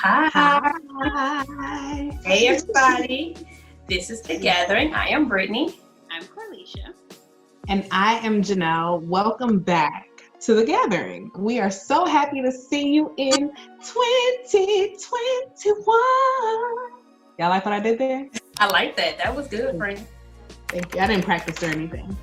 Hi. Hi. Hey, everybody. This is The Gathering. I am Brittany. I'm Corlicia. And I am Janelle. Welcome back to The Gathering. We are so happy to see you in 2021. Y'all like what I did there? I like that. That was good, friend. Thank you. I didn't practice or anything.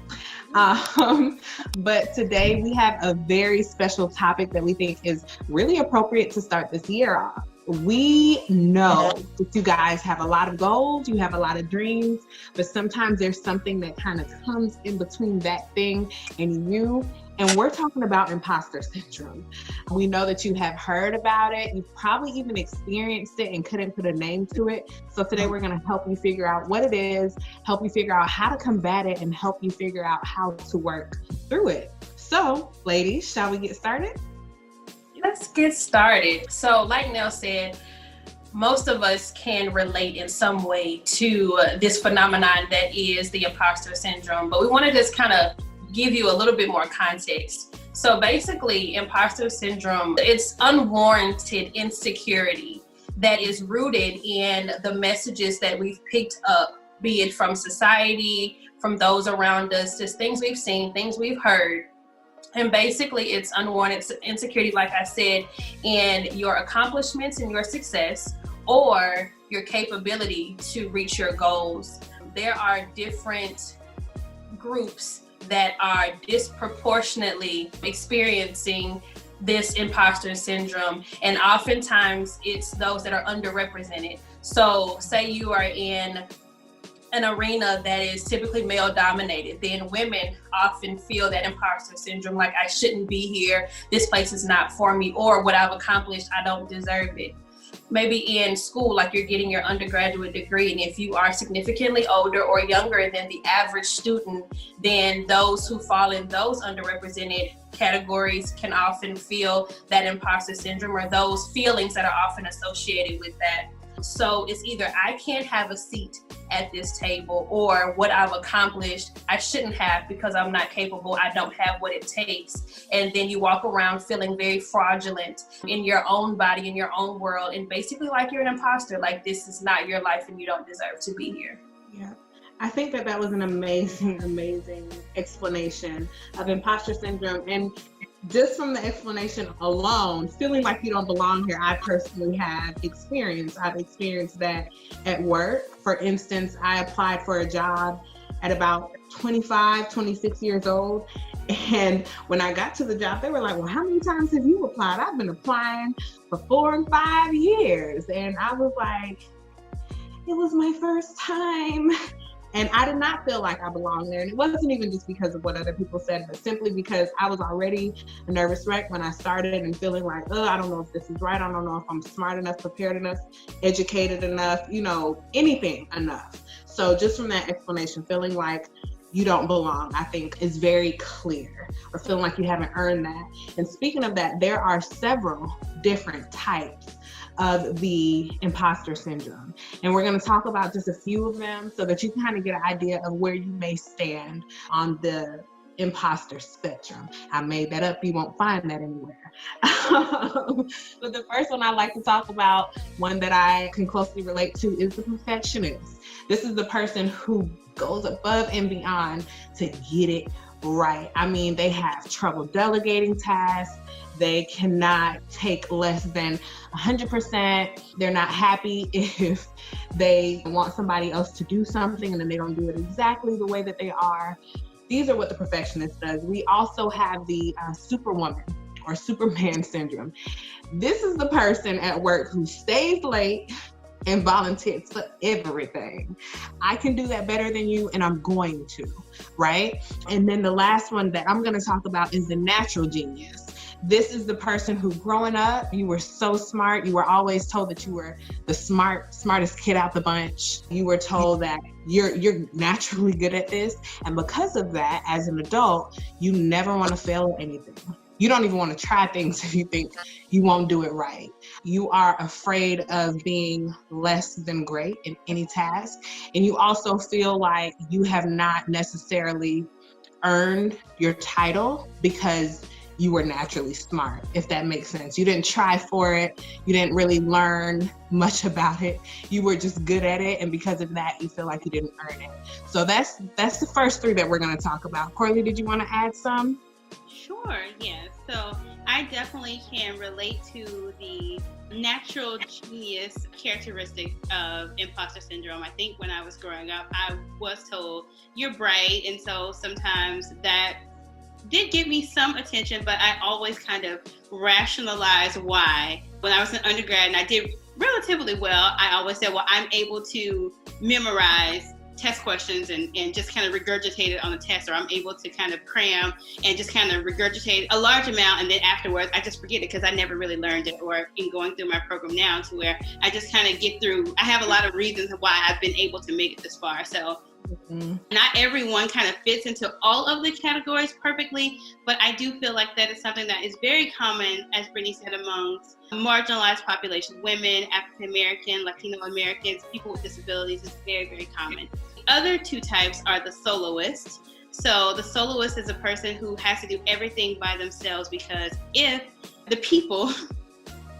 But today we have a very special topic that we think is really appropriate to start this year off. We know that you guys have a lot of goals, you have a lot of dreams, but sometimes there's something that kind of comes in between that thing and you. And we're talking about imposter syndrome. We know that you have heard about it. You've probably even experienced it and couldn't put a name to it. So today we're going to help you figure out what it is, help you figure out how to combat it, and help you figure out how to work through it. So, ladies, shall we get started? Let's get started. So, like Nell said, most of us can relate in some way to this phenomenon that is the imposter syndrome, but we want to just kind of give you a little bit more context. So basically, imposter syndrome, it's unwarranted insecurity that is rooted in the messages that we've picked up, be it from society, from those around us, just things we've seen, things we've heard. And basically, it's unwarranted insecurity, like I said, in your accomplishments and your success or your capability to reach your goals. There are different groups that are disproportionately experiencing this imposter syndrome, and oftentimes it's those that are underrepresented. So say you are in an arena that is typically male dominated, then women often feel that imposter syndrome, like I shouldn't be here, this place is not for me, or what I've accomplished, I don't deserve it. Maybe in school, like you're getting your undergraduate degree, and if you are significantly older or younger than the average student, then those who fall in those underrepresented categories can often feel that imposter syndrome or those feelings that are often associated with that. So it's either I can't have a seat at this table, or what I've accomplished I shouldn't have because I'm not capable, I don't have what it takes. And then you walk around feeling very fraudulent in your own body, in your own world, and basically like you're an imposter, like this is not your life and you don't deserve to be here. Yeah. I think that was an amazing explanation of imposter syndrome. And just from the explanation alone, feeling like you don't belong here, I personally have experienced. I've experienced that at work. For instance, I applied for a job at about 25, 26 years old. And when I got to the job, they were like, well, how many times have you applied? I've been applying for 4 and 5 years. And I was like, it was my first time. And I did not feel like I belonged there. And it wasn't even just because of what other people said, but simply because I was already a nervous wreck when I started and feeling like, I don't know if this is right. I don't know if I'm smart enough, prepared enough, educated enough, anything enough. So just from that explanation, feeling like you don't belong, I think is very clear, or feeling like you haven't earned that. And speaking of that, there are several different types of the imposter syndrome. And we're going to talk about just a few of them so that you can kind of get an idea of where you may stand on the imposter spectrum. I made that up. You won't find that anywhere. But the first one I like to talk about, one that I can closely relate to, is the perfectionist. This is the person who goes above and beyond to get it right. I mean, they have trouble delegating tasks. They cannot take less than 100%. They're not happy if they want somebody else to do something and then they don't do it exactly the way that they are. These are what the perfectionist does. We also have the superwoman or Superman syndrome. This is the person at work who stays late and volunteers for everything. I can do that better than you, and I'm going to, right? And then the last one that I'm going to talk about is the natural genius. This is the person who, growing up, you were so smart. You were always told that you were the smartest kid out the bunch. You were told that you're naturally good at this. And because of that, as an adult, you never want to fail at anything. You don't even want to try things if you think you won't do it right. You are afraid of being less than great in any task. And you also feel like you have not necessarily earned your title because you were naturally smart, if that makes sense. You didn't try for it. You didn't really learn much about it. You were just good at it. And because of that, you feel like you didn't earn it. So that's the first three that we're going to talk about. Corley, did you want to add some? Sure, yes. So I definitely can relate to the natural genius characteristic of imposter syndrome. I think when I was growing up, I was told you're bright. And so sometimes that did give me some attention, but I always kind of rationalized why. When I was an undergrad and I did relatively well, I always said, well, I'm able to memorize test questions and just kind of regurgitate it on the test, or I'm able to kind of cram and just kind of regurgitate a large amount, and then afterwards I just forget it because I never really learned it. Or in going through my program now, to where I just kind of get through, I have a lot of reasons why I've been able to make it this far. So not everyone kind of fits into all of the categories perfectly, but I do feel like that is something that is very common, as Brittany said, amongst marginalized populations, women, African American, Latino Americans, people with disabilities. Is very, very common. The other two types are the soloist. So the soloist is a person who has to do everything by themselves, because if the people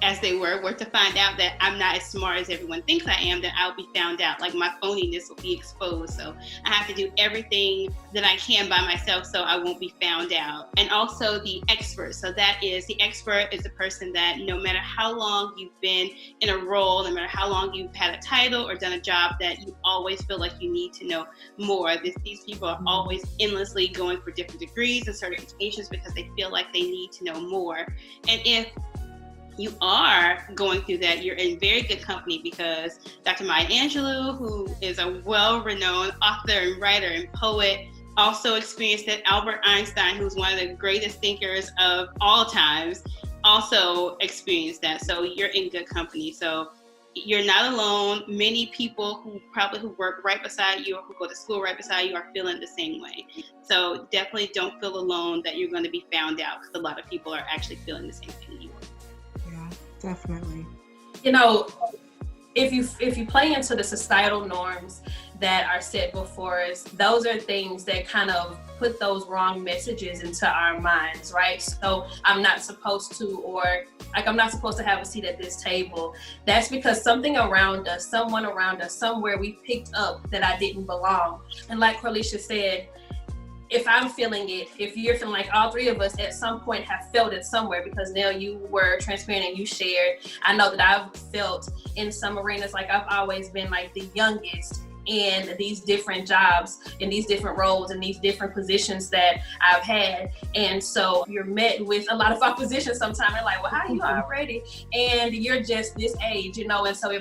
as they were to find out that I'm not as smart as everyone thinks I am, then I'll be found out. Like, my phoniness will be exposed. So I have to do everything that I can by myself so I won't be found out. And also the expert. So that is, the expert is the person that no matter how long you've been in a role, no matter how long you've had a title or done a job, that you always feel like you need to know more. These people are always endlessly going for different degrees and certifications because they feel like they need to know more. And if you are going through that, you're in very good company, because Dr. Maya Angelou, who is a well-renowned author and writer and poet, also experienced that. Albert Einstein, who's one of the greatest thinkers of all times, also experienced that. So you're in good company. So you're not alone. Many people who work right beside you or who go to school right beside you are feeling the same way. So definitely don't feel alone that you're going to be found out, because a lot of people are actually feeling the same thing you are. Definitely. You know, if you play into the societal norms that are set before us, those are things that kind of put those wrong messages into our minds, right? So I'm not supposed to, or like, I'm not supposed to have a seat at this table. That's because something around us, someone around us, somewhere we picked up that I didn't belong. And like Corlicia said, if I'm feeling it, if you're feeling, like all three of us at some point have felt it somewhere, because Nell, you were transparent and you shared. I know that I've felt in some arenas like I've always been like the youngest in these different jobs, in these different roles, in these different positions that I've had. And so you're met with a lot of opposition sometimes. They're like, well, how are you already? And you're just this age, you know? And so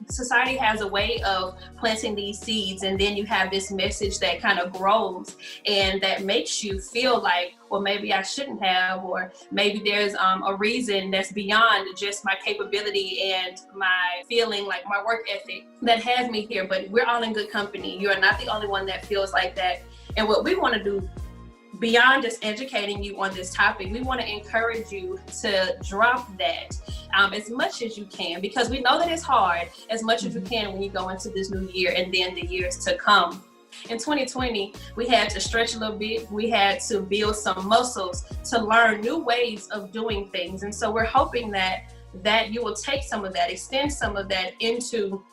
society has a way of planting these seeds, and then you have this message that kind of grows and that makes you feel like, well, maybe I shouldn't have, or maybe there's a reason that's beyond just my capability and my feeling, like my work ethic, that has me here. But we're all in good company. You are not the only one that feels like that. And what we want to do, beyond just educating you on this topic, we want to encourage you to drop that as much as you can, because we know that it's hard, as much as you can when you go into this new year and then the years to come. In 2020, we had to stretch a little bit. We had to build some muscles to learn new ways of doing things. And so we're hoping that you will take some of that, extend some of that into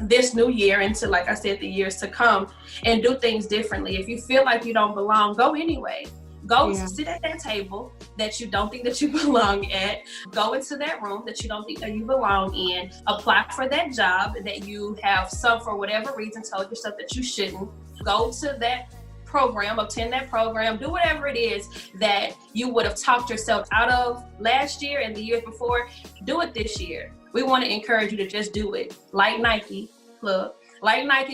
this new year, into, like I said, the years to come, and do things differently. If you feel like you don't belong, go anyway. Go sit at that table that you don't think that you belong at. Go into that room that you don't think that you belong in. Apply for that job that you have, for whatever reason, told yourself that you shouldn't. Go to that program, attend that program, do whatever it is that you would have talked yourself out of last year and the years before. Do it this year. We want to encourage you to just do it. Like Nike,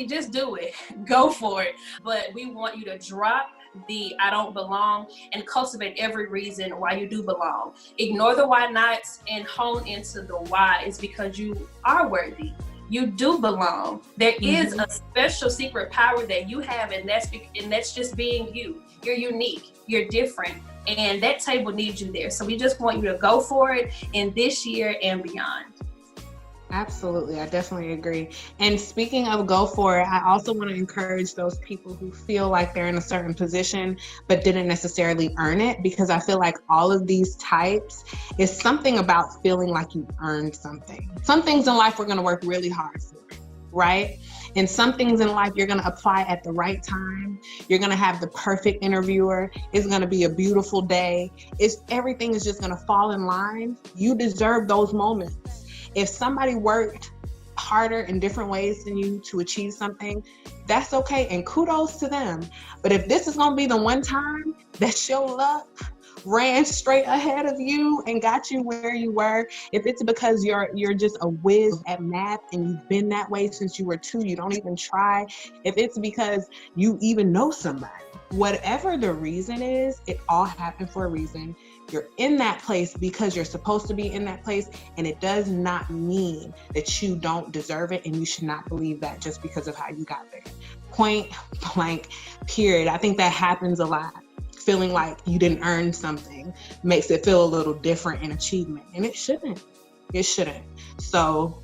just do it. Go for it. But we want you to drop the I don't belong and cultivate every reason why you do belong. Ignore the why nots and hone into the why. It's because you are worthy. You do belong. There is a special secret power that you have, and that's just being you. You're unique. You're different. And that table needs you there. So we just want you to go for it in this year and beyond. Absolutely. I definitely agree. And speaking of go for it, I also want to encourage those people who feel like they're in a certain position but didn't necessarily earn it, because I feel like all of these types is something about feeling like you earned something. Some things in life we're going to work really hard for, right? And some things in life you're going to apply at the right time. You're going to have the perfect interviewer. It's going to be a beautiful day. Everything is just going to fall in line. You deserve those moments. If somebody worked harder in different ways than you to achieve something, that's okay, and kudos to them. But if this is going to be the one time that your luck ran straight ahead of you and got you where you were, if it's because you're just a whiz at math and you've been that way since you were 2, you don't even try, if it's because you even know somebody, whatever the reason is, it all happened for a reason. You're in that place because you're supposed to be in that place, and it does not mean that you don't deserve it, and you should not believe that just because of how you got there. Point blank, period. I think that happens a lot. Feeling like you didn't earn something makes it feel a little different in achievement, and it shouldn't. It shouldn't. So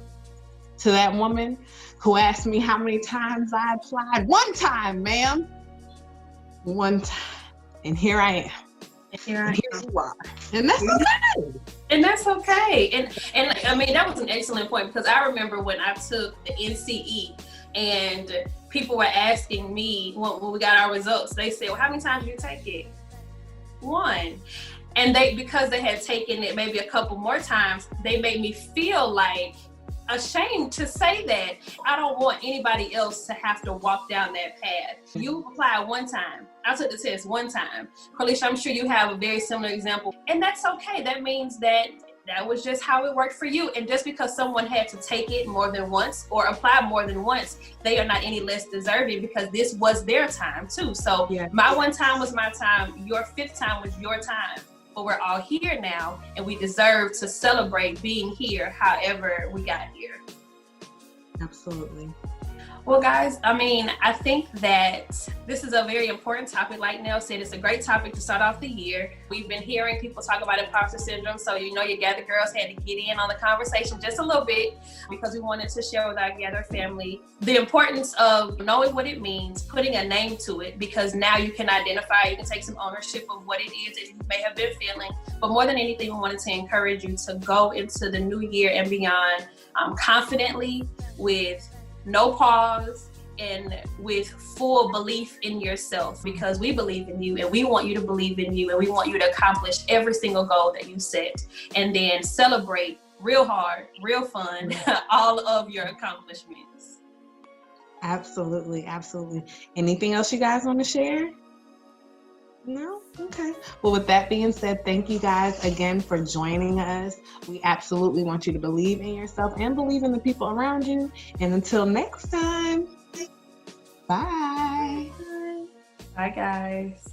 to that woman who asked me how many times I applied, one time, ma'am. One time. And here I am. Here you are. And that's okay. And that's okay. And I mean, that was an excellent point, because I remember when I took the NCE and people were asking me when we got our results, they said, well, how many times did you take it? 1. And because they had taken it maybe a couple more times, they made me feel like ashamed to say that. I don't want anybody else to have to walk down that path. You applied 1 time. I took the test 1 time. Carlisha, I'm sure you have a very similar example. And that's okay. That means that was just how it worked for you. And just because someone had to take it more than once or apply more than once, they are not any less deserving, because this was their time too. So my 1 time was my time. Your 5th time was your time. But we're all here now, and we deserve to celebrate being here however we got here. Absolutely. Well, guys, I mean, I think that this is a very important topic. Like Nell said, it's a great topic to start off the year. We've been hearing people talk about imposter syndrome, so your Gather girls had to get in on the conversation just a little bit, because we wanted to share with our Gather family the importance of knowing what it means, putting a name to it, because now you can identify, you can take some ownership of what it is that you may have been feeling. But more than anything, we wanted to encourage you to go into the new year and beyond confidently, with no pause, and with full belief in yourself, because we believe in you and we want you to believe in you, and we want you to accomplish every single goal that you set, and then celebrate real hard, real fun, all of your accomplishments. Absolutely. Absolutely. Anything else you guys want to share? No? Okay. Well, with that being said, thank you guys again for joining us. We absolutely want you to believe in yourself and believe in the people around you. And until next time, bye. Bye, guys.